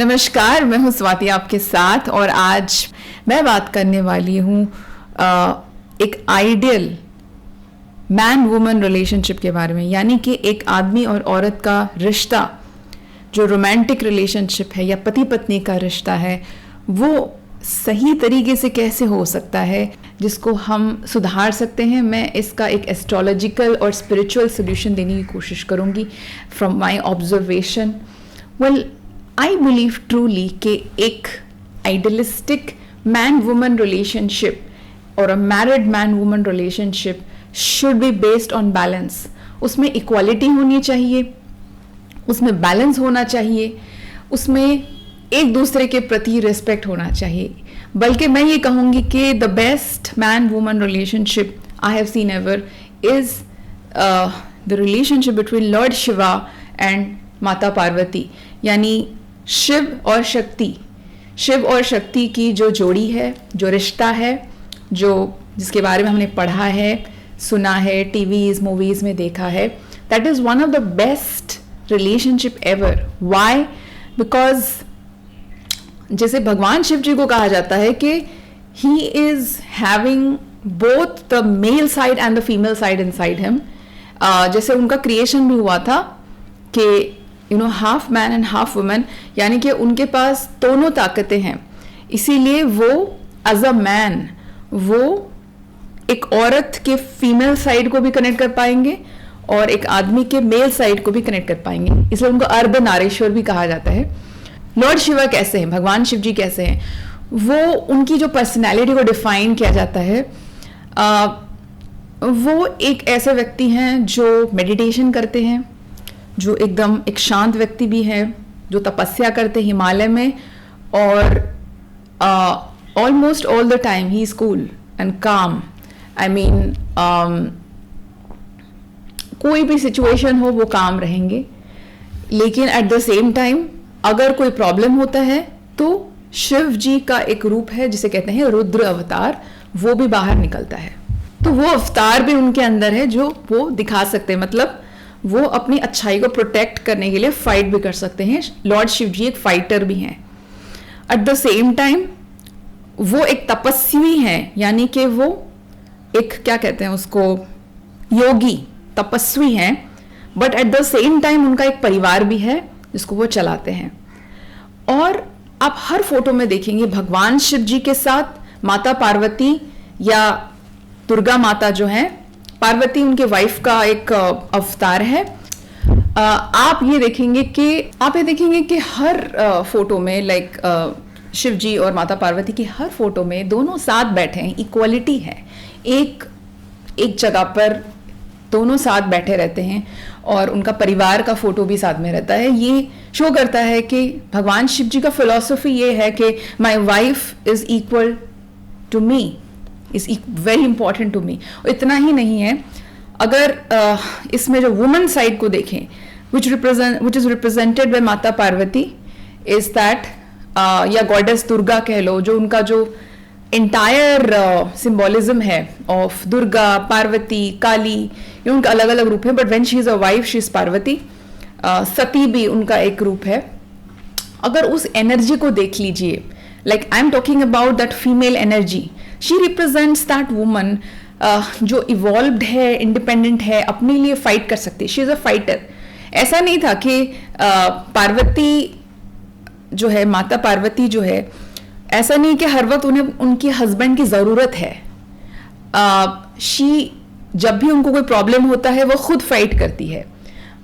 नमस्कार, मैं हूं स्वाति आपके साथ और आज मैं बात करने वाली हूं एक आइडियल मैन वुमन रिलेशनशिप के बारे में, यानी कि एक आदमी और औरत का रिश्ता जो रोमांटिक रिलेशनशिप है या पति पत्नी का रिश्ता है, वो सही तरीके से कैसे हो सकता है, जिसको हम सुधार सकते हैं। मैं इसका एक एस्ट्रोलॉजिकल और स्पिरिचुअल सोल्यूशन देने की कोशिश करूंगी from my observation. Well, I believe truly कि एक आइडियलिस्टिक मैन वुमन रिलेशनशिप और a married man woman relationship should be based on balance. उसमें इक्वालिटी होनी चाहिए, उसमें बैलेंस होना चाहिए, उसमें एक दूसरे के प्रति रिस्पेक्ट होना चाहिए। बल्कि मैं ये कहूँगी कि the best man woman relationship I have seen ever is the relationship between Lord Shiva and माता पार्वती, यानी शिव और शक्ति की जो जोड़ी है, जो रिश्ता है, जिसके बारे में हमने पढ़ा है, सुना है, टीवीज मूवीज में देखा है, that is one of the best relationship ever. Why? Because जैसे भगवान शिव जी को कहा जाता है कि he is having both the male side and the female side inside him. जैसे उनका क्रिएशन भी हुआ था कि half man and half woman, यानी कि उनके पास दोनों ताकतें हैं। इसीलिए वो एज अ मैन वो एक औरत के फीमेल साइड को भी कनेक्ट कर पाएंगे और एक आदमी के मेल साइड को भी कनेक्ट कर पाएंगे। इसलिए उनको अर्धनारीश्वर भी कहा जाता है। लॉर्ड शिवा कैसे हैं, भगवान शिव जी कैसे हैं, वो उनकी जो पर्सनैलिटी को डिफाइन किया जाता है, वो एक ऐसे व्यक्ति हैं जो मेडिटेशन करते हैं, जो एकदम एक शांत व्यक्ति भी है, जो तपस्या करते हैं हिमालय में, और almost all the time he is cool and calm. I mean कोई भी सिचुएशन हो वो काम रहेंगे, लेकिन एट द सेम टाइम अगर कोई प्रॉब्लम होता है तो शिव जी का एक रूप है जिसे कहते हैं रुद्र अवतार, वो भी बाहर निकलता है। तो वो अवतार भी उनके अंदर है जो वो दिखा सकते हैं, मतलब वो अपनी अच्छाई को प्रोटेक्ट करने के लिए फाइट भी कर सकते हैं। लॉर्ड शिव जी एक फाइटर भी हैं। एट द सेम टाइम वो एक तपस्वी हैं, यानी कि वो एक क्या कहते हैं उसको, योगी तपस्वी हैं, but at the same time उनका एक परिवार भी है जिसको वो चलाते हैं। और आप हर फोटो में देखेंगे भगवान शिव जी के साथ माता पार्वती या दुर्गा माता जो हैं, पार्वती उनके वाइफ का एक अवतार है। आप ये देखेंगे कि हर फोटो में लाइक शिव जी और माता पार्वती की हर फोटो में दोनों साथ बैठे हैं, इक्वलिटी है, एक जगह पर दोनों साथ बैठे रहते हैं और उनका परिवार का फोटो भी साथ में रहता है। ये शो करता है कि भगवान शिव जी का फिलॉसफी ये है कि my wife is equal to me, is very important to me. इतना ही नहीं है, अगर इसमें जो वुमन साइड को देखें, which is represented by Mata Parvati, is that या गॉडेस दुर्गा कह लो, जो उनका जो इंटायर सिंबॉलिज्म है ऑफ दुर्गा, पार्वती, काली, ये उनका अलग अलग रूप है, but when she is a wife she is Parvati. Sati भी उनका एक रूप है। अगर उस एनर्जी को देख लीजिए, like I am talking about that female energy, she represents that woman जो इवॉल्व्ड है, इंडिपेंडेंट है, अपने लिए फाइट कर सकती है। She is a fighter. ऐसा नहीं था कि पार्वती जो है, माता पार्वती जो है, ऐसा नहीं कि हर वक्त उन्हें उनके हस्बैंड की ज़रूरत है। शी जब भी उनको कोई प्रॉब्लम होता है वो खुद फाइट करती है,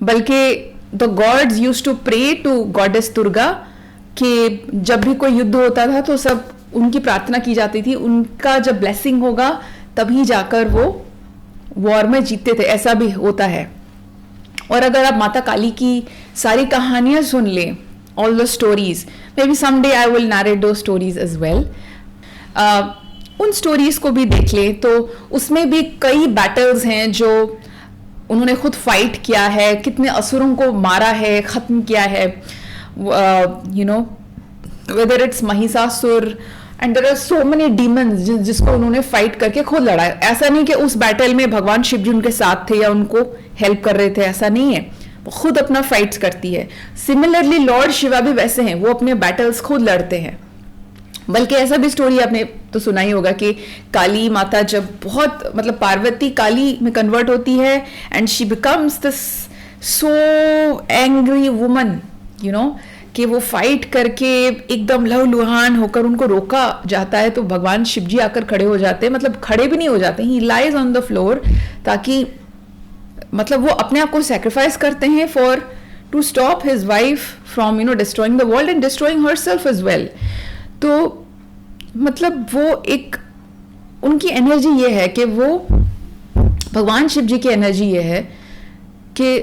बल्कि the gods used to pray to goddess Durga कि जब भी कोई युद्ध होता था तो सब उनकी प्रार्थना की जाती थी, उनका जब ब्लेसिंग होगा तभी जाकर वो वॉर में जीतते थे। ऐसा भी होता है। और अगर आप माता काली की सारी कहानियां सुन लें, all the stories, maybe someday I will narrate those stories as well, उन स्टोरीज को भी देख लें तो उसमें भी कई बैटल्स हैं जो उन्होंने खुद फाइट किया है, कितने असुरों को मारा है, ख़त्म किया है, whether it's Mahishasur, and there are so many demons जिसको उन्होंने फाइट करके खुद लड़ा है। ऐसा नहीं कि उस बैटल में भगवान शिव जी उनके साथ थे या उनको हेल्प कर रहे थे, ऐसा नहीं है। खुद अपना फाइट्स करती है। सिमिलरली लॉर्ड शिवा भी वैसे हैं, वो अपने बैटल्स खुद लड़ते हैं। बल्कि ऐसा भी स्टोरी आपने तो सुना ही होगा कि काली माता जब बहुत मतलब पार्वती काली में कन्वर्ट होती है and she becomes this so angry woman, you know, कि वो फाइट करके एकदम लहूलुहान होकर उनको रोका जाता है तो भगवान शिव जी आकर खड़े हो जाते हैं, मतलब खड़े भी नहीं हो जाते, he lies on the floor, ताकि मतलब वो अपने आप को सेक्रीफाइस करते हैं for to stop his wife from destroying the world and destroying herself as well. तो मतलब वो एक उनकी एनर्जी ये है कि वो भगवान शिव जी की एनर्जी ये है कि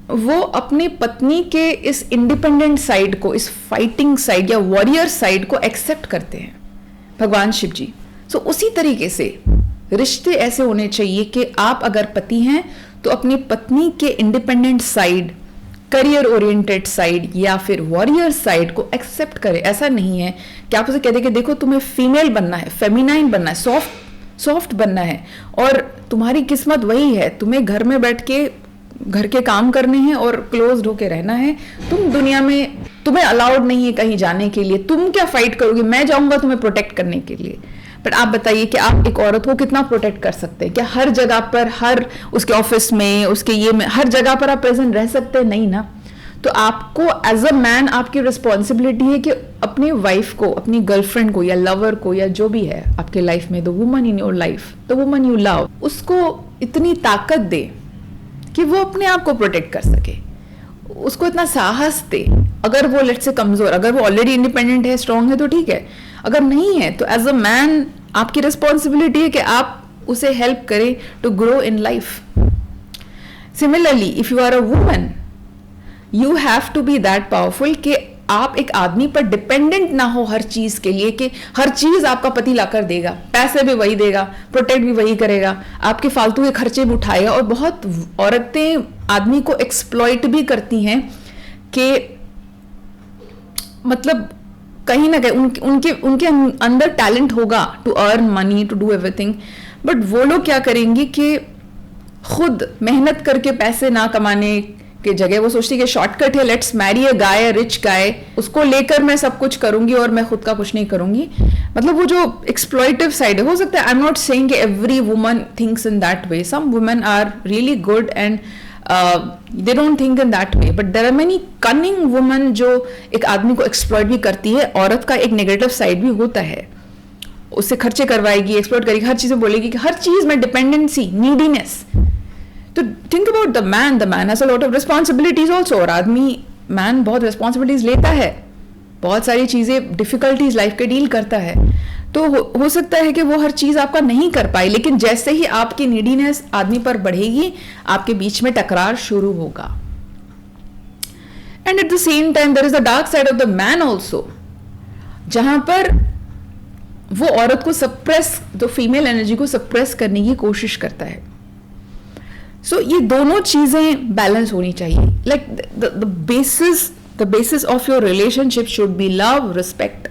वो अपनी पत्नी के इस इंडिपेंडेंट साइड को, इस फाइटिंग साइड या वॉरियर साइड को एक्सेप्ट करते हैं भगवान शिव जी। सो उसी तरीके से रिश्ते ऐसे होने चाहिए कि आप अगर पति हैं तो अपनी पत्नी के independent side, career oriented side या फिर वॉरियर साइड को एक्सेप्ट करें। ऐसा नहीं है कि आप उसे कह दें कि देखो तुम्हें फीमेल बनना है, फेमिनाइन बनना है, सॉफ्ट बनना है और तुम्हारी किस्मत वही है, तुम्हें घर में बैठ के घर के काम करने हैं और क्लोज्ड होके रहना है, तुम दुनिया में, तुम्हें अलाउड नहीं है कहीं जाने के लिए, तुम क्या फाइट करोगे, मैं जाऊंगा तुम्हें प्रोटेक्ट करने के लिए। बट आप बताइए कि आप एक औरत को कितना प्रोटेक्ट कर सकते हैं? क्या हर जगह पर, हर उसके ऑफिस में, उसके ये में, हर जगह पर आप प्रेजेंट रह सकते हैं? नहीं ना। तो आपको एज अ मैन आपकी रिस्पॉन्सिबिलिटी है कि अपनी वाइफ को, अपनी गर्लफ्रेंड को या लवर को या जो भी है आपके लाइफ में, the woman in your life, the woman you love, उसको इतनी ताकत दे कि वो अपने आप को प्रोटेक्ट कर सके, उसको इतना साहस दे। अगर वो लेट से कमजोर, अगर वो ऑलरेडी इंडिपेंडेंट है, स्ट्रांग है तो ठीक है, अगर नहीं है तो एज अ मैन आपकी रिस्पॉन्सिबिलिटी है कि आप उसे हेल्प करें to grow in life. Similarly if you are a woman, you have to be that powerful कि आप एक आदमी पर डिपेंडेंट ना हो हर चीज के लिए, कि हर चीज आपका पति लाकर देगा, पैसे भी वही देगा, प्रोटेक्ट भी वही करेगा, आपके फालतू के खर्चे भी उठाएगा। और बहुत औरतें आदमी को एक्सप्लॉइट भी करती हैं कि मतलब कहीं ना कहीं उनके अंदर टैलेंट होगा to earn money, to do everything, but वो लोग क्या करेंगे कि खुद मेहनत करके पैसे ना कमाने की जगह वो सोचती है कि शॉर्टकट है, let's marry a guy, rich गाय, उसको लेकर मैं सब कुछ करूंगी और मैं खुद का कुछ नहीं करूंगी। मतलब वो जो एक्सप्लॉइटिव साइड है, हो सकता है, आई एम नॉट सेइंग कि every woman thinks in that way, some women are really good and they don't think in that way, but there are many cunning women जो एक आदमी को एक्सप्लॉइट भी करती है। औरत का एक नेगेटिव साइड भी होता है, उससे खर्चे करवाएगी, एक्सप्लॉइट करेगी, हर चीज में बोलेगी कि हर चीज में डिपेंडेंसी, नीडीनेस। तो think about the man has a lot of responsibilities also. और आदमी, मैन बहुत रिस्पॉन्सिबिलिटीज लेता है, बहुत सारी चीजें, डिफिकल्टीज लाइफ के डील करता है। तो हो सकता है कि वो हर चीज आपका नहीं कर पाए, लेकिन जैसे ही आपकी नीडीनेस आदमी पर बढ़ेगी, आपके बीच में टकरार शुरू होगा। And at the same time there is the dark side of the man also, जहां पर वो औरत को सप्रेस, जो फीमेल एनर्जी को सप्रेस करने की कोशिश करता है। सो ये दोनों चीजें बैलेंस होनी चाहिए। Like the basis of your relationship should be love, respect.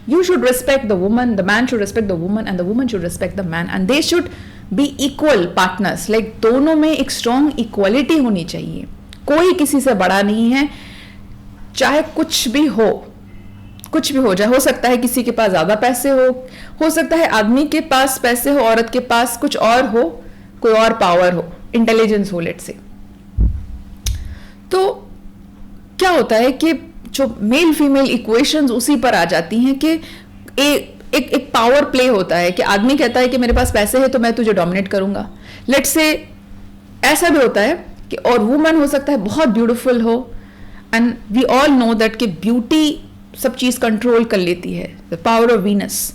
You should respect the woman, the man should respect the woman, and the woman should respect the man, and they should be equal partners. Like दोनों में एक strong equality होनी चाहिए। कोई किसी से बड़ा नहीं है, चाहे कुछ भी हो जाए। हो सकता है किसी के पास ज्यादा पैसे हो सकता है आदमी के पास पैसे हो, औरत के पास कुछ और हो, कोई और पावर हो, इंटेलिजेंस हो, लेट से। तो क्या होता है कि जो मेल फीमेल इक्वेशंस उसी पर आ जाती हैं कि एक पावर प्ले होता है कि आदमी कहता है कि मेरे पास पैसे है तो मैं तुझे डोमिनेट करूंगा, लेट्स से। ऐसा भी होता है कि और वुमन हो सकता है बहुत ब्यूटीफुल हो, and we all know that कि ब्यूटी सब चीज कंट्रोल कर लेती है, द पावर ऑफ वीनस।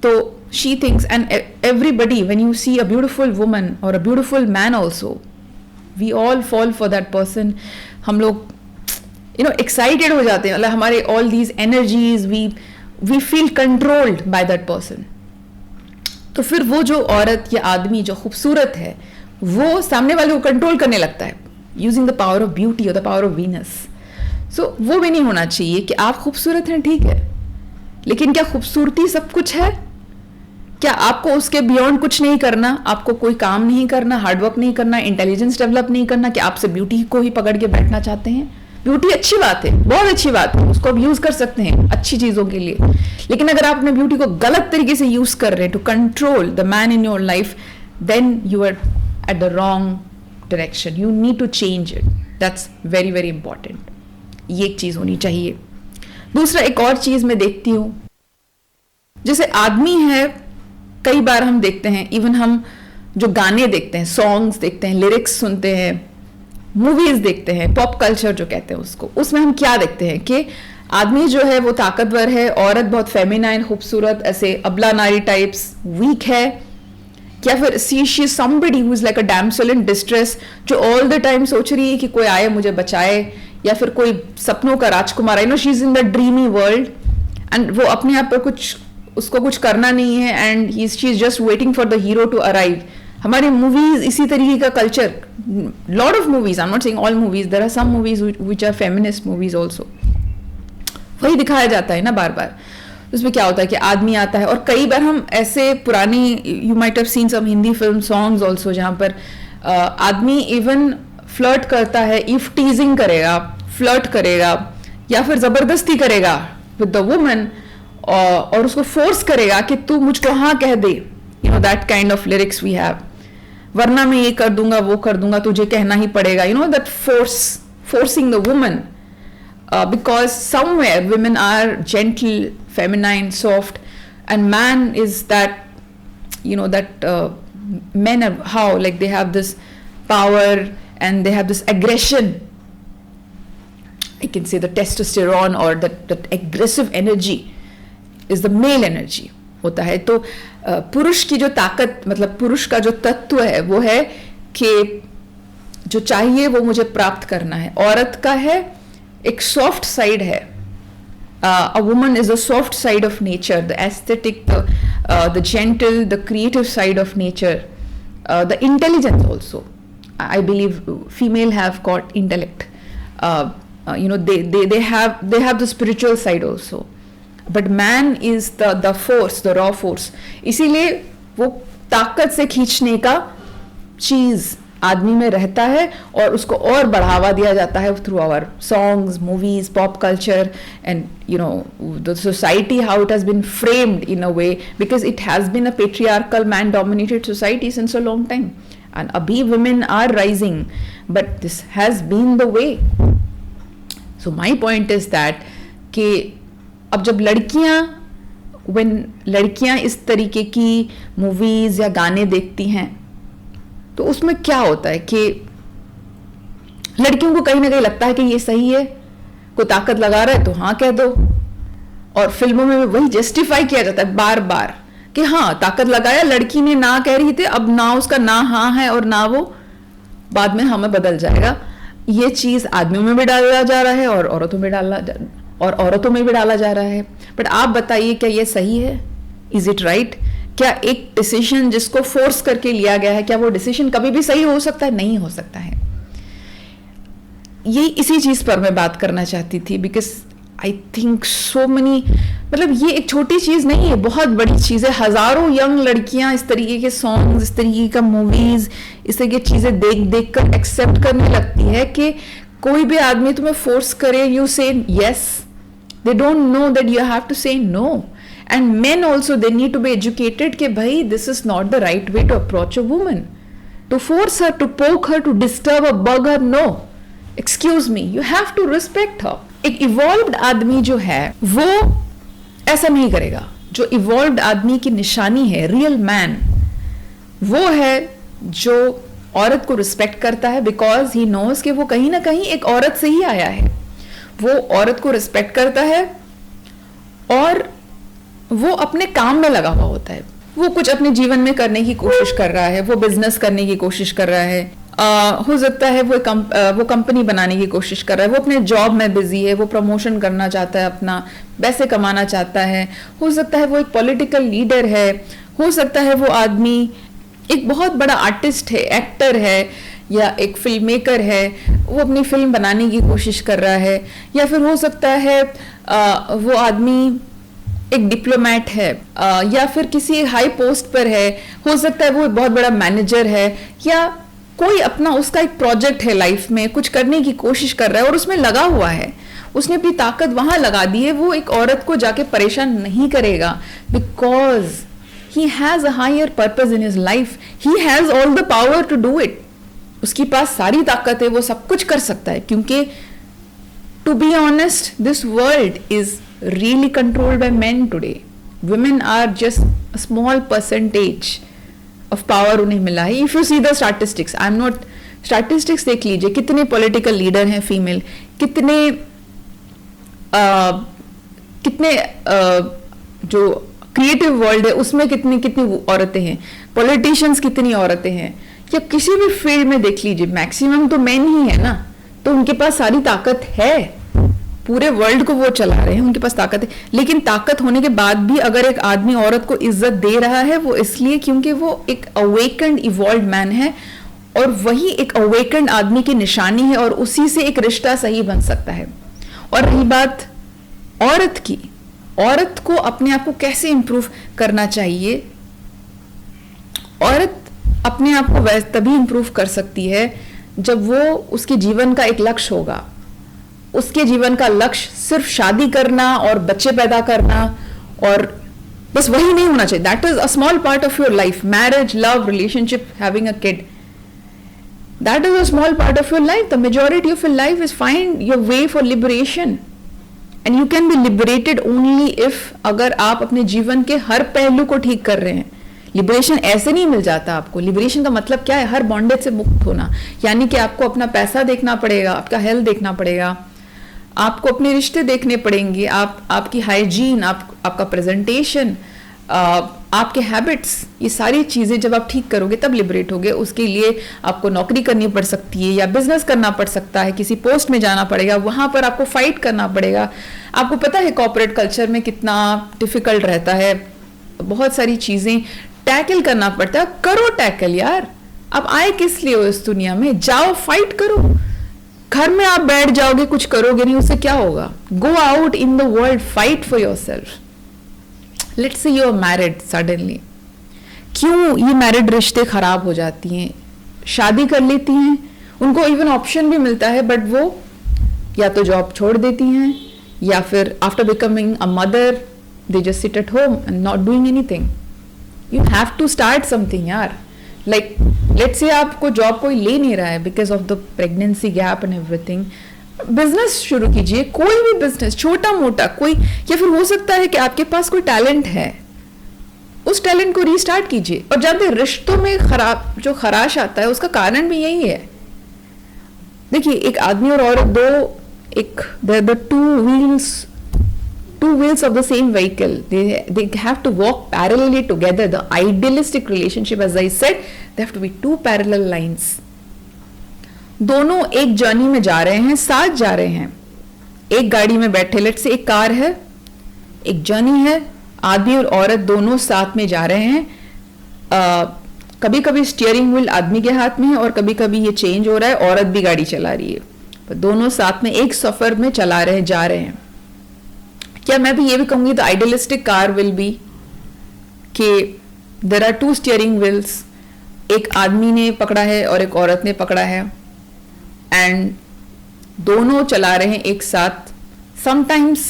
तो she thinks, and everybody, when you see a beautiful woman और a beautiful man also, we all fall for that person. हम लोग एक्साइटेड हो जाते हैं, मतलब हमारे all these energies, we feel controlled by that person. तो फिर वो जो औरत या आदमी जो खूबसूरत है, वो सामने वाले को कंट्रोल करने लगता है using the power of beauty और द पावर ऑफ वीनस। सो वो भी नहीं होना चाहिए कि आप खूबसूरत हैं, ठीक है, लेकिन क्या खूबसूरती सब कुछ है? क्या आपको उसके बियॉन्ड कुछ नहीं करना, आपको कोई काम नहीं करना, हार्डवर्क नहीं करना, इंटेलिजेंस डेवलप नहीं करना, कि आपसे ब्यूटी को ही पकड़ के बैठना चाहते हैं? ब्यूटी अच्छी बात है, बहुत अच्छी बात है, उसको आप यूज कर सकते हैं अच्छी चीजों के लिए, लेकिन अगर आप अपने ब्यूटी को गलत तरीके से यूज कर रहे हैं to control the man in your life, then you are at the wrong direction. You need to change it. That's very very important. ये एक चीज होनी चाहिए. दूसरा, एक और चीज मैं देखती हूं, जैसे आदमी है, कई बार हम देखते हैं, इवन हम जो गाने देखते हैं, सॉन्ग्स देखते हैं, लिरिक्स सुनते हैं, मूवीज देखते हैं, पॉप कल्चर जो कहते हैं उसको, उसमें हम क्या देखते हैं कि आदमी जो है वो ताकतवर है, औरत बहुत फेमिनाइन, खूबसूरत, ऐसे अबला नारी टाइप्स, वीक है, या फिर she somebody who is like a damsel in distress, जो ऑल द टाइम सोच रही है कि कोई आए मुझे बचाए, या फिर कोई सपनों का राजकुमार, you know, she is in the dreamy world and वो अपने आप पर कुछ, उसको कुछ करना नहीं है, and she is just waiting for the hero to arrive. हमारी मूवीज इसी तरीके का culture, lot of movies, I am not saying all movies, there are some movies which are feminist movies also, वही दिखाया जाता है ना बार बार. उसमें क्या होता है कि आदमी आता है, और कई बार हम ऐसे पुरानी, you might have seen some Hindi film songs also, जहां पर आदमी इवन फ्लर्ट करता है, इफ टीजिंग करेगा, फ्लर्ट करेगा, या फिर जबरदस्ती करेगा विद द वुमन, और उसको फोर्स करेगा कि तू मुझको हाँ कह दे, you know, that kind of lyrics we have, वरना मैं ये कर दूंगा, वो कर दूंगा, तुझे कहना ही पड़ेगा, you know, that forcing the woman, because somewhere women are gentle, feminine, soft, and man is that, you know, that men are how, like, they have this power and they have this aggression, I can say the testosterone or that aggressive energy is the male energy होता है. तो पुरुष की जो ताकत, मतलब पुरुष का जो तत्व है वो है कि जो चाहिए वो मुझे प्राप्त करना है. औरत का है एक सॉफ्ट साइड है. A woman is the soft side of nature, the aesthetic, the gentle, the creative side of nature, the intelligence also. I believe female have got intellect. You know, they have the spiritual side also. But man is the force, the raw force. इसीलिए वो ताकत से खींचने का चीज आदमी में रहता है, और उसको और बढ़ावा दिया जाता है through our songs, movies, pop culture, and you know the society, how it has been framed in a way, because it has been a patriarchal, man dominated society since a long time, and अभी women are rising, but this has been the way. So my point is that कि अब जब लड़कियां इस तरीके की movies या गाने देखती हैं, तो उसमें क्या होता है कि लड़कियों को कहीं ना कहीं लगता है कि ये सही है, कोई ताकत लगा रहा है तो हाँ कह दो, और फिल्मों में वही जस्टिफाई किया जाता है बार बार कि हाँ ताकत लगाया, लड़की ने ना कह रही थी, अब ना उसका ना हाँ है और ना वो बाद में हमें बदल जाएगा. ये चीज आदमियों में भी डाला जा रहा है और औरतों में भी डाला जा रहा है. बट आप बताइए, क्या ये सही है? Is it right? क्या एक डिसीजन जिसको फोर्स करके लिया गया है, क्या वो डिसीजन कभी भी सही हो सकता है? नहीं हो सकता है. ये इसी चीज पर मैं बात करना चाहती थी, because I think so many, मतलब ये एक छोटी चीज नहीं है, बहुत बड़ी चीज है. हजारों यंग लड़कियां इस तरीके के सॉन्ग्स, इस तरीके का मूवीज, इस तरीके की चीजें देख देख कर एक्सेप्ट करने लगती है कि कोई भी आदमी तुम्हें फोर्स करे, यू से yes. They don't know that you have to say no. And men also, they need to be educated कि भाई this is not the right way to approach a woman. To force her, to poke her, to disturb her, bug her, no. Excuse me, you have to respect her. एक evolved आदमी जो है वो ऐसा नहीं करेगा. जो evolved आदमी की निशानी है, real man, वो है जो औरत को respect करता है, because he knows कि वो कहीं ना कहीं एक औरत से ही आया है. वो औरत को रिस्पेक्ट करता है और वो अपने काम में लगा हुआ होता है. वो कुछ अपने जीवन में करने की कोशिश कर रहा है, वो बिजनेस करने की कोशिश कर रहा है, हो सकता है वो कंपनी बनाने की कोशिश कर रहा है, वो अपने जॉब में बिजी है, वो प्रमोशन करना चाहता है, अपना पैसे कमाना चाहता है, हो सकता है वो एक पॉलिटिकल लीडर है, हो सकता है वो आदमी एक बहुत बड़ा आर्टिस्ट है, एक्टर है, या एक फिल्म मेकर है, वो अपनी फिल्म बनाने की कोशिश कर रहा है, या फिर हो सकता है वो आदमी एक डिप्लोमेट है, या फिर किसी हाई पोस्ट पर है, हो सकता है वो एक बहुत बड़ा मैनेजर है, या कोई अपना उसका एक प्रोजेक्ट है लाइफ में, कुछ करने की कोशिश कर रहा है और उसमें लगा हुआ है, उसने अपनी ताकत वहां लगा दी है, वो एक औरत को जाके परेशान नहीं करेगा, because he has a higher purpose in his life, he has all the power to do it, उसके पास सारी ताकत है, वो सब कुछ कर सकता है, क्योंकि to be honest this world is really controlled by men today. Women are just a small percentage of power उन्हें मिला है. If you see the statistics, I'm not statistics देख लीजिए, कितने political leader हैं female, कितने जो creative world है उसमें कितनी कितनी औरतें हैं, politicians कितनी औरतें हैं, या किसी भी फील्ड में देख लीजिए, मैक्सिमम तो men ही है ना, तो उनके पास सारी ताकत है, पूरे वर्ल्ड को वो चला रहे हैं, उनके पास ताकत है. लेकिन ताकत होने के बाद भी अगर एक आदमी औरत को इज्जत दे रहा है, वो इसलिए क्योंकि वो एक अवेकेंड इवॉल्व्ड मैन है, और वही एक अवेकेंड आदमी की निशानी है, और उसी से एक रिश्ता सही बन सकता है. और रही बात औरत की, औरत को अपने आप को कैसे इंप्रूव करना चाहिए, औरत अपने आप को तभी इंप्रूव कर सकती है जब वो उसके जीवन का एक लक्ष्य होगा. उसके जीवन का लक्ष्य सिर्फ शादी करना और बच्चे पैदा करना और बस वही नहीं होना चाहिए. That is a small part of your life. Marriage, love, relationship, having a kid, that is a small part of your life. The majority of your life is find your way for liberation, and you can be liberated only if, अगर आप अपने जीवन के हर पहलू को ठीक कर रहे हैं. लिबरेशन ऐसे नहीं मिल जाता आपको. लिबरेशन का मतलब क्या है? हर बॉन्डेज से मुक्त होना, यानी कि आपको अपना पैसा देखना पड़ेगा, आपका हेल्थ देखना पड़ेगा, आपको अपने रिश्ते देखने पड़ेंगे, आपकी हाइजीन, आपका प्रेजेंटेशन, आपके हैबिट्स, ये सारी चीज़ें जब आप ठीक करोगे तब लिबरेट होगे. उसके लिए आपको नौकरी करनी पड़ सकती है या बिजनेस करना पड़ सकता है, किसी पोस्ट में जाना पड़ेगा, वहाँ पर आपको फाइट करना पड़ेगा. आपको पता है कॉर्पोरेट कल्चर में कितना डिफिकल्ट रहता है, बहुत सारी चीज़ें टैकल करना पड़ता है. करो टैकल यार, आप आए किस लिए हो इस दुनिया में? जाओ फाइट करो. घर में आप बैठ जाओगे, कुछ करोगे नहीं, उससे क्या होगा? Go out in the world, fight for yourself. Let's say you are married suddenly, क्यों ये मैरिड रिश्ते खराब हो जाती हैं? शादी कर लेती हैं, उनको इवन ऑप्शन भी मिलता है, बट वो या तो जॉब छोड़ देती हैं, या फिर after becoming a mother they just sit at home and not doing anything. You have to start something यार. लाइक लेट्स से आपको जॉब कोई ले नहीं रहा है because of the pregnancy gap and everything, business शुरू कीजिए, कोई भी बिजनेस, छोटा मोटा कोई, या फिर हो सकता है कि आपके पास कोई टैलेंट है, उस टैलेंट को रीस्टार्ट कीजिए. और जानते रिश्तों में जो खराश आता है उसका कारण भी यही है. देखिए, एक आदमी और औरत दो, एक the two wheels of the same vehicle, they have to walk parallelly together. The idealistic relationship, as I said, they have to be two parallel lines. दोनों एक जर्नी में जा रहे हैं, साथ जा रहे हैं, एक गाड़ी में बैठे, लेट्स से एक कार है, एक जर्नी है, आदमी और औरत दोनों साथ में जा रहे हैं. कभी कभी स्टीयरिंग व्हील आदमी के हाथ में है और कभी कभी ये चेंज हो रहा है, औरत भी गाड़ी चला रही है, पर दोनों साथ में एक सफर में चला रहे हैं, जा रहे हैं. क्या मैं भी ये भी कहूंगी the idealistic car will be कि there are two steering wheels, एक आदमी ने पकड़ा है और एक औरत ने पकड़ा है, एंड दोनों चला रहे हैं एक साथ. समटाइम्स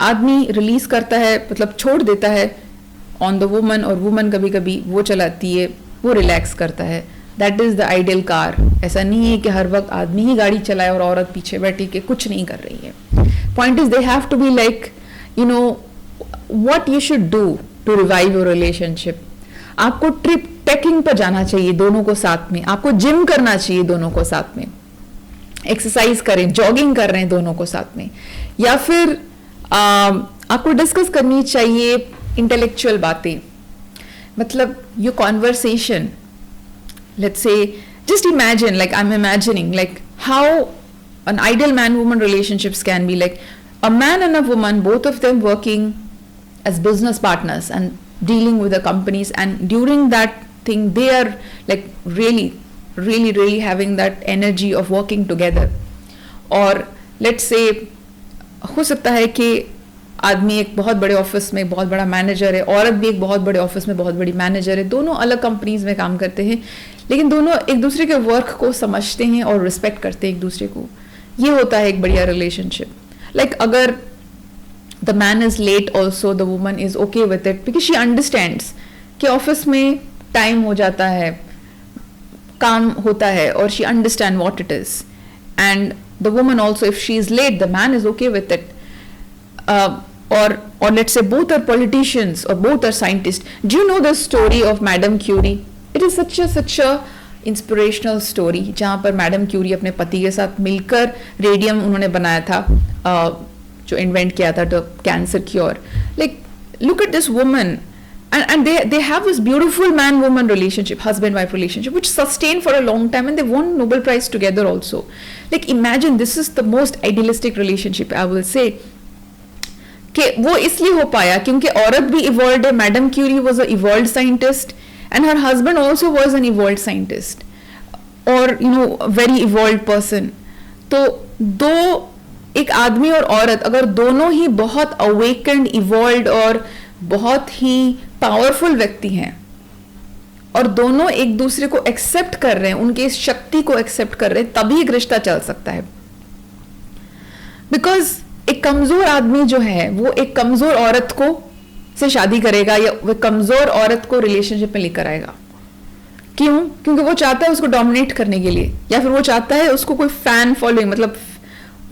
आदमी रिलीज करता है, मतलब छोड़ देता है ऑन द वुमन, और वुमन कभी कभी वो चलाती है, वो रिलैक्स करता है. That is the ideal car. ऐसा नहीं है कि हर वक्त आदमी ही गाड़ी चलाए और औरत पीछे बैठी के कुछ नहीं कर रही है. Point is they have to be like, you know what you should do to revive your relationship. आपको ट्रिप ट्रैकिंग पर जाना चाहिए दोनों को साथ में, आपको जिम करना चाहिए दोनों को साथ में, एक्सरसाइज करें, जॉगिंग कर रहे हैं दोनों को साथ में, या फिर आपको डिस्कस करनी चाहिए इंटेलेक्चुअल बातें, मतलब your conversation. Let's say just imagine, like I'm imagining like how an ideal man woman relationships can be, like a man and a woman, both of them working as business partners and dealing with the companies, and during that thing they are like really having that energy of working together. और let's say हो सकता है कि आदमी एक बहुत बड़े office में बहुत बड़ा मैनेजर है, औरत भी एक बहुत बड़े ऑफिस में बहुत बड़ी मैनेजर है, दोनों अलग कंपनीज में काम करते हैं, लेकिन दोनों एक दूसरे के वर्क को समझते हैं और रिस्पेक्ट करते हैं एक दूसरे को। ये होता है एक बढ़िया रिलेशनशिप। लाइक अगर the man is late also the woman is okay with it, because she understands कि ऑफिस में टाइम हो जाता है, काम होता है, और she understand what it is, and the woman also if she is late the man is okay with it. or let's say both are politicians or both are scientists. Do you know the story of Madame Curie? It is such a inspirational story, जहाँ पर madam Curie अपने पति के साथ मिलकर radium उन्होंने बनाया था, जो इन्वेंट किया था to cancer cure. Like look at this woman, and they have this beautiful man woman relationship, husband wife relationship, which sustained for a long time, and they won Nobel Prize together also. Like imagine, this is the most idealistic relationship I will say. कि वो इसलिए हो पाया क्योंकि औरत भी evolve है. Madam Curie was a evolve scientist and her husband also was an evolve scientist और you know very evolve person. तो दो, एक आदमी और औरत अगर दोनों ही बहुत अवेकेंड, इवॉल्व और बहुत ही पावरफुल व्यक्ति हैं और दोनों एक दूसरे को एक्सेप्ट कर रहे हैं, उनके इस शक्ति को एक्सेप्ट कर रहे हैं, तभी एक रिश्ता चल सकता है. बिकॉज एक कमजोर आदमी जो है वो एक कमजोर औरत को से शादी करेगा या वो कमजोर औरत को रिलेशनशिप में लेकर आएगा. क्यों? क्योंकि वो चाहता है उसको डोमिनेट करने के लिए, या फिर वो चाहता है उसको कोई फैन फॉलोइंग, मतलब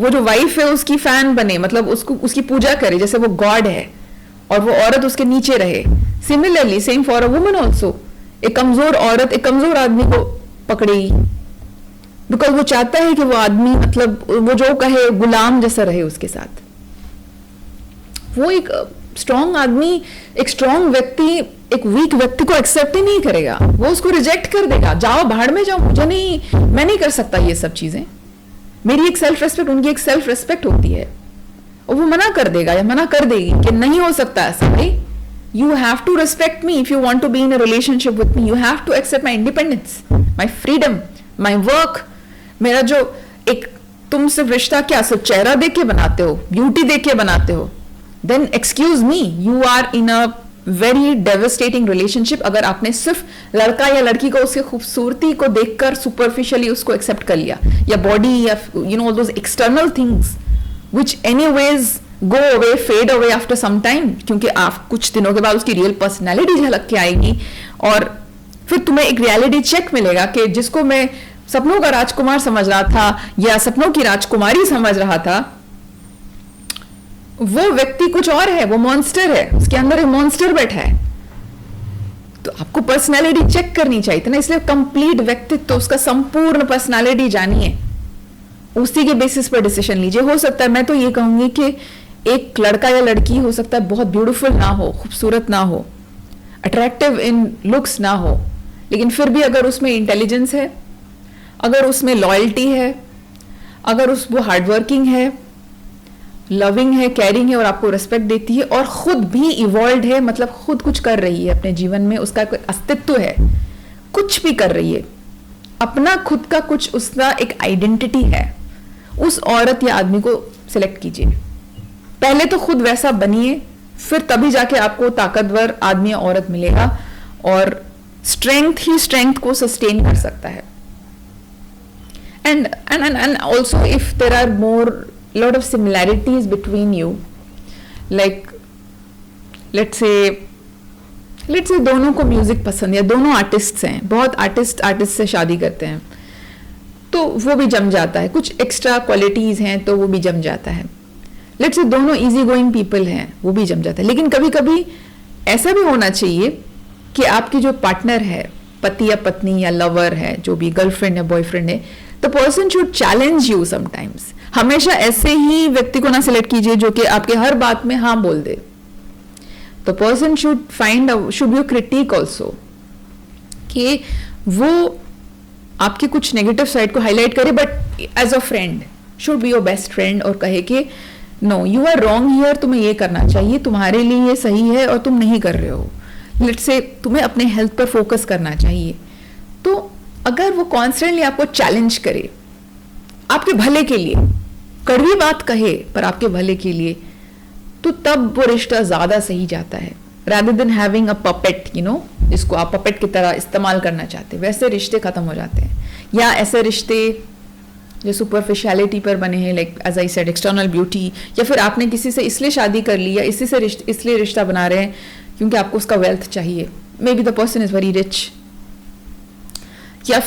वो जो वाइफ है उसकी फैन बने, मतलब उसको उसकी पूजा करे जैसे वो गॉड है और वो औरत उसके नीचे रहे. Similarly same for a woman also. एक कमजोर औरत एक कमजोर आदमी को पकड़ेगी बिकॉज वो चाहता है कि वो आदमी, मतलब वो जो कहे गुलाम जैसा रहे उसके साथ. वो एक स्ट्रॉन्ग आदमी, एक स्ट्रॉन्ग व्यक्ति एक वीक व्यक्ति को एक्सेप्ट ही नहीं करेगा, वो उसको रिजेक्ट कर देगा. जाओ भाड़ में जाओ, मुझे नहीं, मैं नहीं कर सकता ये सब चीजें. मेरी एक सेल्फ रेस्पेक्ट, उनकी एक सेल्फ रेस्पेक्ट होती है और वो मना कर देगा या मना कर देगी कि नहीं हो सकता ऐसा. भाई you have to respect me if you want to be in a relationship with me. You have to accept my independence, my freedom, my work. मेरा जो एक, तुम सिर्फ रिश्ता क्या सिर्फ चेहरा देख के बनाते हो, ब्यूटी देख के बनाते हो, then excuse me, you are in a very devastating relationship. अगर आपने सिर्फ लड़का या लड़की को उसकी खूबसूरती को देखकर सुपरफिशियली उसको एक्सेप्ट कर लिया, या बॉडी, या you know those external things which anyways go away, fade away after some time, क्योंकि आप कुछ दिनों के बाद उसकी रियल पर्सनैलिटी झलक के आएगी और फिर तुम्हें एक रियलिटी चेक मिलेगा कि जिसको मैं सपनों का राजकुमार समझ रहा था या सपनों की राजकुमारी समझ रहा था, वो व्यक्ति कुछ और है, वो मॉन्स्टर है, उसके अंदर एक मॉन्स्टर बैठा है. तो आपको पर्सनैलिटी चेक करनी चाहिए ना, इसलिए कंप्लीट व्यक्तित्व, उसका संपूर्ण पर्सनैलिटी जानिए, उसी के बेसिस पर डिसीजन लीजिए. हो सकता है, मैं तो ये कहूंगी कि एक लड़का या लड़की हो सकता है बहुत ब्यूटीफुल ना हो, खूबसूरत ना हो, अट्रैक्टिव इन लुक्स ना हो, लेकिन फिर भी अगर उसमें इंटेलिजेंस है, अगर उसमें लॉयल्टी है, अगर वो हार्डवर्किंग है, लविंग है, केयरिंग है और आपको रिस्पेक्ट देती है और खुद भी इवॉल्व है, मतलब खुद कुछ कर रही है अपने जीवन में, उसका कोई अस्तित्व है, कुछ भी कर रही है, अपना खुद का कुछ उसका एक आइडेंटिटी है, उस औरत या आदमी को सिलेक्ट कीजिए. पहले तो खुद वैसा बनिए, फिर तभी जाके आपको ताकतवर आदमी या औरत मिलेगा और स्ट्रेंथ ही स्ट्रेंथ को सस्टेन कर सकता है. and also if there are more lot of similarities between you, like let's say दोनों को म्यूजिक पसंद है, दोनों आर्टिस्ट हैं, बहुत आर्टिस्ट से शादी करते हैं तो वो भी जम जाता है. कुछ एक्स्ट्रा क्वालिटीज हैं तो वो भी जम जाता है. लेट्स से दोनों इजी गोइंग पीपल हैं, वो भी जम जाता है. लेकिन कभी कभी ऐसा भी होना चाहिए कि आपकी जो पार्टनर है, पति या पत्नी या लवर है, जो भी गर्लफ्रेंड या बॉयफ्रेंड है, the person should challenge you sometimes. हमेशा ऐसे ही व्यक्ति को ना सिलेक्ट कीजिए जो कि आपके हर बात में हाँ बोल दे. The person should should be a critique also, कि वो आपके कुछ नेगेटिव साइड को हाईलाइट करे, but as a friend should be your best friend और कहे कि no you are wrong here, तुम्हें ये करना चाहिए, तुम्हारे लिए ये सही है और तुम नहीं कर रहे हो. लेट्स से तुम्हें अपने हेल्थ पर फोकस करना चाहिए. तो अगर वो कॉन्स्टेंटली आपको चैलेंज करे आपके भले के लिए, कड़वी बात कहे पर आपके भले के लिए, तो तब वो रिश्ता ज़्यादा सही जाता है, rather than having a puppet, you know, जिसको आप पपेट की तरह इस्तेमाल करना चाहते हैं, वैसे रिश्ते ख़त्म हो जाते हैं। या ऐसे रिश्ते जो सुपरफिशियलिटी पर बने हैं, like as I said external beauty, या फिर आपने किसी से इसलिए शादी कर ली या इसलिए रिश्ता बना रहे हैं क्योंकि आपको उसका वेल्थ चाहिए, may be the person is very rich, या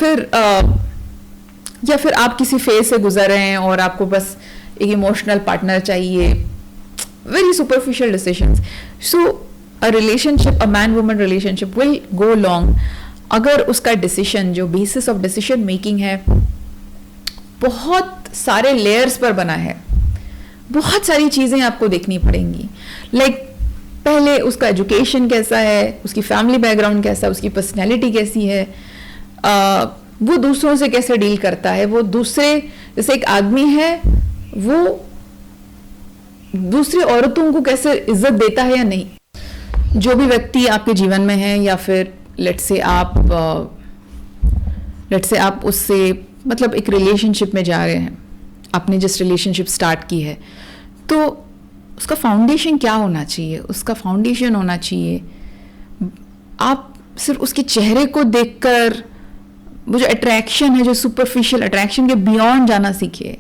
फिर आप किसी फेज से गुजर रहे हैं और आपको बस एक इमोशनल पार्टनर चाहिए, very superficial decisions. So a relationship, a man woman relationship will go long अगर उसका डिसीजन, जो बेसिस ऑफ डिसीजन मेकिंग है, बहुत सारे लेयर्स पर बना है। बहुत सारी चीज़ें आपको देखनी पड़ेंगी, लाइक पहले उसका एजुकेशन कैसा है, उसकी फैमिली बैकग्राउंड कैसा है, उसकी पर्सनैलिटी कैसी है, वो दूसरों से कैसे डील करता है, वो दूसरे, जैसे एक आदमी है वो दूसरी औरतों को कैसे इज्जत देता है या नहीं। जो भी व्यक्ति आपके जीवन में है, या फिर लेट्स से आप उससे मतलब एक रिलेशनशिप में जा रहे हैं, आपने जिस रिलेशनशिप स्टार्ट की है, तो उसका फाउंडेशन क्या होना चाहिए? उसका फाउंडेशन होना चाहिए, आप सिर्फ उसके चेहरे को देखकर वो जो अट्रैक्शन है, जो सुपरफिशियल अट्रैक्शन के बियॉन्ड जाना सीखिए।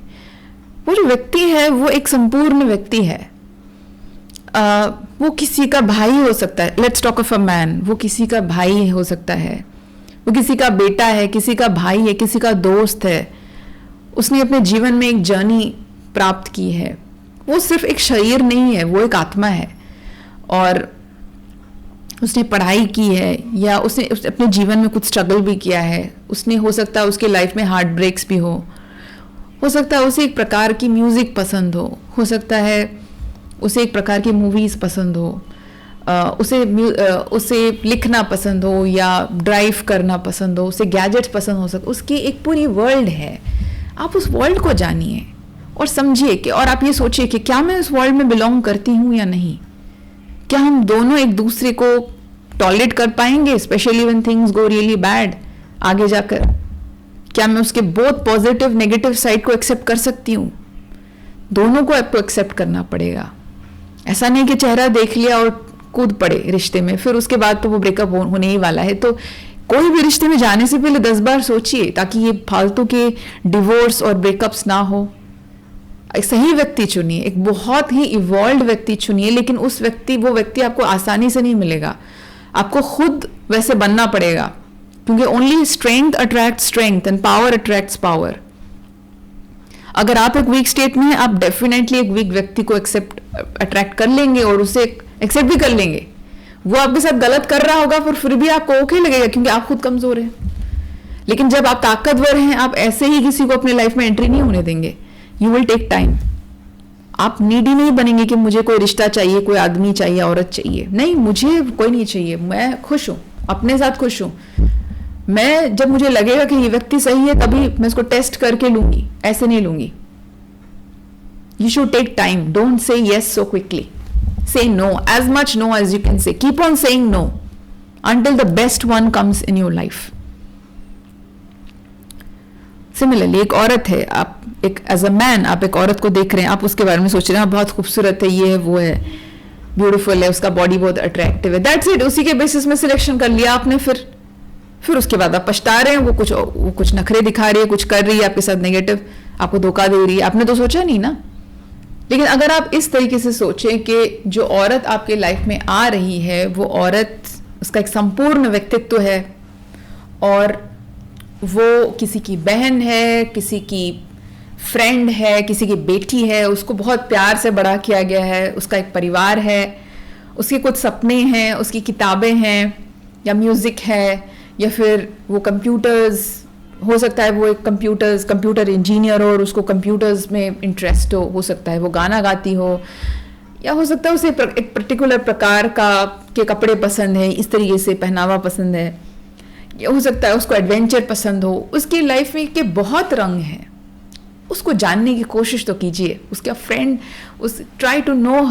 वो जो व्यक्ति है वो एक संपूर्ण व्यक्ति है। वो किसी का भाई हो सकता है, let's talk of a man, वो किसी का भाई हो सकता है, वो किसी का बेटा है, किसी का भाई है, किसी का दोस्त है। उसने अपने जीवन में एक जर्नी प्राप्त की है। वो सिर्फ एक शरीर नहीं है, वो एक आत्मा है, और उसने पढ़ाई की है, या उसने अपने जीवन में कुछ स्ट्रगल भी किया है। उसने, हो सकता है उसके लाइफ में हार्ट ब्रेक्स भी हो सकता है उसे एक प्रकार की म्यूज़िक पसंद हो सकता है उसे एक प्रकार की मूवीज़ पसंद हो, उसे लिखना पसंद हो, या ड्राइव करना पसंद हो, उसे गैजेट्स पसंद हो सकते, उसकी एक पूरी वर्ल्ड है। आप उस वर्ल्ड को जानिए और समझिए कि, और आप ये सोचिए कि क्या मैं उस वर्ल्ड में बिलोंग करती हूँ या नहीं। क्या हम दोनों एक दूसरे को टॉलरेट कर पाएंगे, specially when things go really bad आगे जाकर? क्या मैं उसके बोथ पॉजिटिव नेगेटिव साइड को एक्सेप्ट कर सकती हूँ? दोनों को आपको एक्सेप्ट करना पड़ेगा। ऐसा नहीं कि चेहरा देख लिया और कूद पड़े रिश्ते में, फिर उसके बाद तो वो ब्रेकअप होने ही वाला है। तो कोई भी रिश्ते में जाने से पहले 10 बार सोचिए, ताकि ये फालतू के डिवोर्स और ब्रेकअप्स ना हो। एक सही व्यक्ति चुनिए, एक बहुत ही इवॉल्व्ड व्यक्ति चुनिए, लेकिन वो व्यक्ति आपको आसानी से नहीं मिलेगा। आपको खुद वैसे बनना पड़ेगा, क्योंकि only strength attract strength and power attracts power. अगर आप एक वीक स्टेट में हैं, आप डेफिनेटली एक वीक व्यक्ति को अट्रैक्ट कर लेंगे और उसे एक्सेप्ट भी कर लेंगे। वो आपके साथ गलत कर रहा होगा, पर फिर भी आपको ओके लगेगा, क्योंकि आप खुद कमजोर हैं। लेकिन जब आप ताकतवर हैं, आप ऐसे ही किसी को अपने लाइफ में एंट्री नहीं होने देंगे। You will take time. आप नीडी नहीं बनेंगे कि मुझे कोई रिश्ता चाहिए, कोई आदमी चाहिए, औरत चाहिए। नहीं, मुझे कोई नहीं चाहिए, मैं खुश हूं, अपने साथ खुश हूं। मैं जब मुझे लगेगा कि ये व्यक्ति सही है, तभी मैं इसको टेस्ट करके लूंगी, ऐसे नहीं लूंगी। You should take time, don't say yes so quickly, say no, as much no as you can say. Keep on saying no until the best one comes in your life. Similarly, एक औरत है, आप एक as a man आप एक औरत को देख रहे हैं, आप उसके बारे में सोच रहे हैं बहुत खूबसूरत है, ये है, वो है, ब्यूटीफुल है, उसका बॉडी बहुत अट्रैक्टिव है, दैट्स इट। उसी के बेसिस में सिलेक्शन कर लिया आपने, फिर उसके बाद आप पछता रहे हैं। वो कुछ नखरे दिखा रही है, कुछ कर रही है आपके साथ नेगेटिव, आपको धोखा दे रही है, आपने तो सोचा नहीं ना। लेकिन अगर आप इस तरीके से सोचें कि जो औरत आपके लाइफ में आ रही है, वो औरत, उसका एक संपूर्ण व्यक्तित्व है, और वो किसी की बहन है, किसी की फ्रेंड है, किसी की बेटी है, उसको बहुत प्यार से बड़ा किया गया है, उसका एक परिवार है, उसके कुछ सपने हैं, उसकी किताबें हैं, या म्यूज़िक है, या फिर वो कंप्यूटर्स, हो सकता है वो एक कंप्यूटर इंजीनियर हो और उसको कंप्यूटर्स में इंटरेस्ट हो सकता है वो गाना गाती हो, या हो सकता है उसे एक पर्टिकुलर प्रकार के कपड़े पसंद है, इस तरीके से पहनावा पसंद है, या हो सकता है उसको एडवेंचर पसंद हो। उसकी लाइफ में के बहुत रंग हैं, उसको जानने की कोशिश तो कीजिए। उसका friend, try to know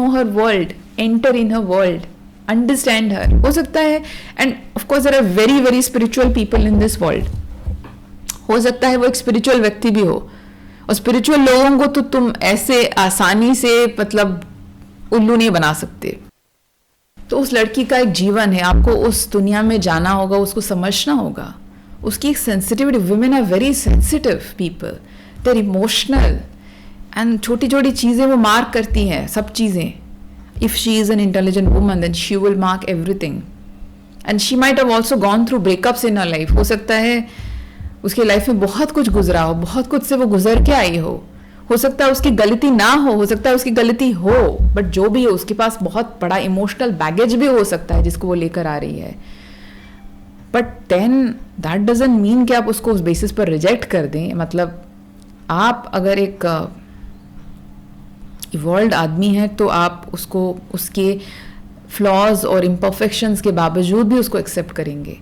her world, enter in her world, understand her. हो सकता है, and of course there are very very spiritual people in this world, हो सकता है वो एक स्पिरिचुअल व्यक्ति भी हो, और स्पिरिचुअल लोगों को तो तुम ऐसे आसानी से मतलब उल्लू नहीं बना सकते। तो उस लड़की का एक जीवन है, आपको उस दुनिया में जाना होगा, उसको समझना होगा। उसकी एक sensitivity, women are very sensitive people, they are emotional and छोटी छोटी चीज़ें वो मार्क करती हैं, सब चीज़ें। If she is an intelligent woman then she will mark everything and she might have also gone through breakups in her life. हो सकता है उसके लाइफ में बहुत कुछ गुजरा हो, बहुत कुछ से वो गुजर के आई हो सकता है उसकी गलती ना हो सकता है उसकी गलती हो, बट जो भी हो उसके पास बहुत बड़ा इमोशनल बैगेज भी हो सकता है जिसको वो लेकर आ रही है। But then that doesn't mean कि आप उसको उस बेसिस पर रिजेक्ट कर दें। मतलब आप अगर एक इवॉल्व्ड आदमी हैं तो आप उसको उसके फ्लॉज और इम्परफेक्शंस के बावजूद भी उसको एक्सेप्ट करेंगे।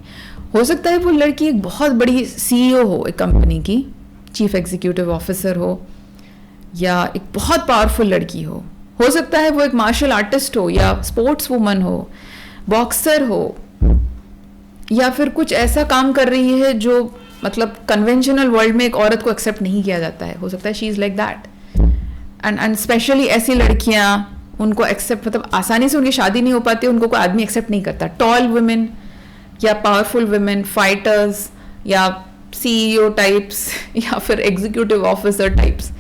हो सकता है वो लड़की एक बहुत बड़ी सीईओ हो, एक कंपनी की चीफ एग्जीक्यूटिव ऑफिसर हो, या एक बहुत पावरफुल लड़की हो सकता है वो एक मार्शल आर्टिस्ट हो, या स्पोर्ट्स वुमन हो, बॉक्सर हो, या फिर कुछ ऐसा काम कर रही है जो मतलब कन्वेंशनल वर्ल्ड में एक औरत को एक्सेप्ट नहीं किया जाता है। हो सकता है she is like that and specially ऐसी लड़कियां, उनको एक्सेप्ट मतलब आसानी से उनकी शादी नहीं हो पाती, उनको कोई आदमी एक्सेप्ट नहीं करता। टॉल वुमेन या पावरफुल वुमेन, फाइटर्स या सीईओ टाइप्स या फिर executive officer types,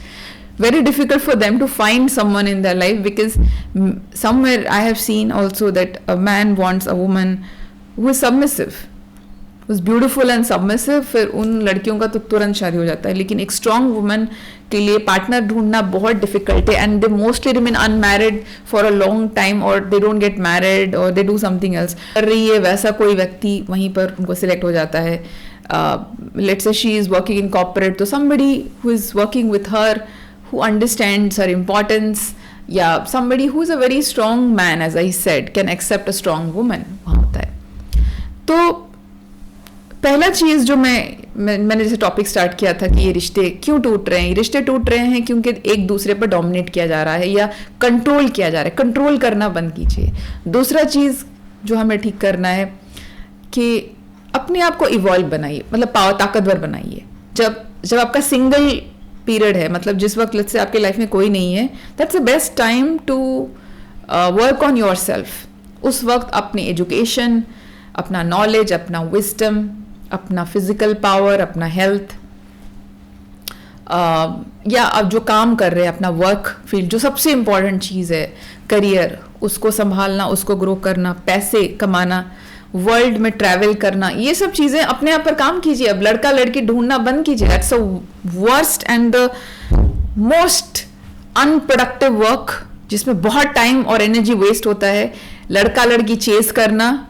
very difficult for them to find someone in their life because somewhere I have seen also that a man wants a woman who is submissive, who is beautiful and submissive। फिर उन लड़कियों का तो तुरंत शादी हो जाता है। लेकिन एक strong woman के लिए पार्टनर ढूंढना बहुत डिफिकल्ट है and they mostly remain unmarried for a long time और दे डोंट गेट मैरिड और दे डू समथिंग एल्स। कर रही है वैसा कोई व्यक्ति वहीं पर उनको सिलेक्ट हो जाता है। Let's say she is working in corporate, तो somebody who is working with her, who understands her importance, yeah, somebody who is a very strong man, as I said, can accept a strong woman वहाँ होता है। तो पहला चीज़ जो मैंने जैसे topic start किया था कि ये रिश्ते क्यों टूट रहे हैं, ये रिश्ते टूट रहे हैं क्योंकि एक दूसरे पर डोमिनेट किया जा रहा है या कंट्रोल किया जा रहा है। कंट्रोल करना बंद कीजिए। दूसरा चीज़ जो हमें ठीक करना है कि अपने आप को इवॉल्व बनाइए, मतलब ताकतवर बनाइए। जब आपका सिंगल पीरियड है, मतलब जिस वक्त से आपके लाइफ में कोई नहीं है, that's the best time to work on yourself. उस वक्त अपनी एजुकेशन, अपना नॉलेज, अपना विजडम, अपना फिजिकल पावर, अपना हेल्थ, या अब जो काम कर रहे हैं अपना वर्क फील्ड, जो सबसे इम्पॉर्टेंट चीज़ है करियर, उसको संभालना, उसको ग्रो करना, पैसे कमाना, वर्ल्ड में ट्रैवल करना, ये सब चीज़ें अपने आप पर काम कीजिए। अब लड़का लड़की ढूंढना बंद कीजिए। That's the worst and the most unproductive work, जिसमें बहुत टाइम और एनर्जी वेस्ट होता है। लड़का लड़की चेस करना,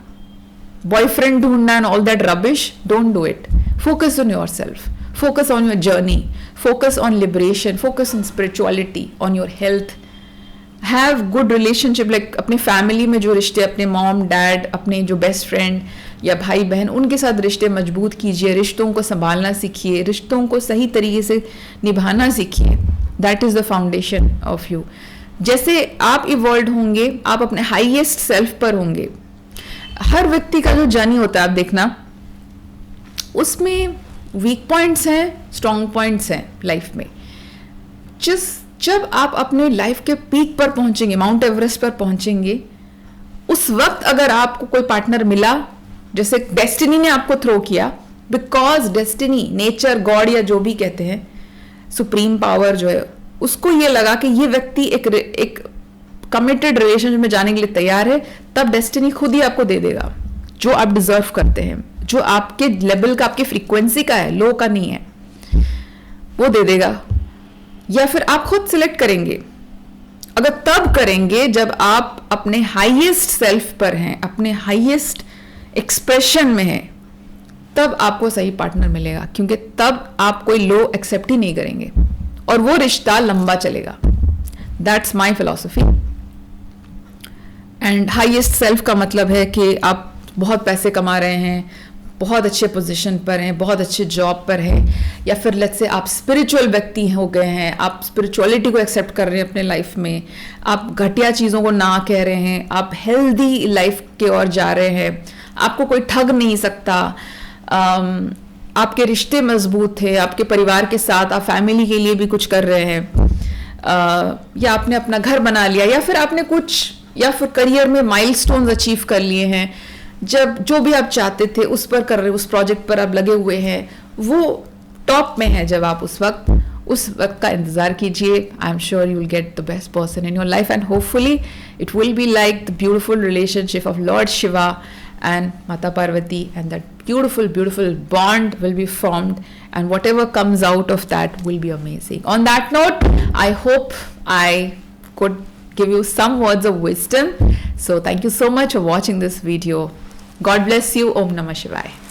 बॉयफ्रेंड ढूंढना and all that rubbish, don't do it. Focus on your self, focus on your journey, focus on liberation, focus on spirituality, on your health. Have good relationship, like अपने family में जो रिश्ते, अपने mom dad, अपने जो best friend या भाई बहन, उनके साथ रिश्ते मजबूत कीजिए। रिश्तों को संभालना सीखिए, रिश्तों को सही तरीके से निभाना सीखिए। That is the foundation of you. जैसे आप इवॉल्व होंगे, आप अपने हाईएस्ट सेल्फ पर होंगे। हर व्यक्ति का जो जर्नी होता है, आप देखना, उसमें वीक पॉइंट्स हैं, स्ट्रॉन्ग पॉइंट्स हैं लाइफ में। जब आप अपने लाइफ के पीक पर पहुंचेंगे, माउंट एवरेस्ट पर पहुंचेंगे, उस वक्त अगर आपको कोई पार्टनर मिला, जैसे डेस्टिनी ने आपको थ्रो किया, बिकॉज डेस्टिनी, नेचर, गॉड या जो भी कहते हैं, सुप्रीम पावर जो है, उसको ये लगा कि ये व्यक्ति एक कमिटेड रिलेशनशिप में जाने के लिए तैयार है, तब डेस्टिनी खुद ही आपको दे देगा जो आप डिजर्व करते हैं, जो आपके लेवल का, आपकी फ्रीक्वेंसी का है, लो का नहीं है, वो दे देगा। या फिर आप खुद सिलेक्ट करेंगे। अगर तब करेंगे जब आप अपने हाईएस्ट सेल्फ पर हैं, अपने हाईएस्ट एक्सप्रेशन में हैं, तब आपको सही पार्टनर मिलेगा, क्योंकि तब आप कोई लो एक्सेप्ट ही नहीं करेंगे और वो रिश्ता लंबा चलेगा। That's my philosophy. And highest self का मतलब है कि आप बहुत पैसे कमा रहे हैं, बहुत अच्छे पोजीशन पर हैं, बहुत अच्छे जॉब पर हैं, या फिर लेट्स से आप स्पिरिचुअल व्यक्ति हो गए हैं, आप स्पिरिचुअलिटी को एक्सेप्ट कर रहे हैं अपने लाइफ में, आप घटिया चीज़ों को ना कह रहे हैं, आप हेल्दी लाइफ की ओर जा रहे हैं, आपको कोई ठग नहीं सकता, आपके रिश्ते मजबूत है, आपके परिवार के साथ आप फैमिली के लिए भी कुछ कर रहे हैं, या आपने अपना घर बना लिया, या फिर आपने कुछ, या फिर करियर में माइलस्टोन्स अचीव कर लिए हैं, जब जो भी आप चाहते थे उस पर कर रहे, उस प्रोजेक्ट पर आप लगे हुए हैं, वो टॉप में है, जब आप उस वक्त का इंतज़ार कीजिए. I am sure you will get the best person in your life and hopefully it will be like the beautiful relationship of Lord Shiva and Mata Parvati, and that beautiful bond will be formed, and whatever comes out of that will be amazing. On that note, I hope I could give you some words of wisdom. So thank you so much for watching this video. God bless you. Om Namah Shivaya.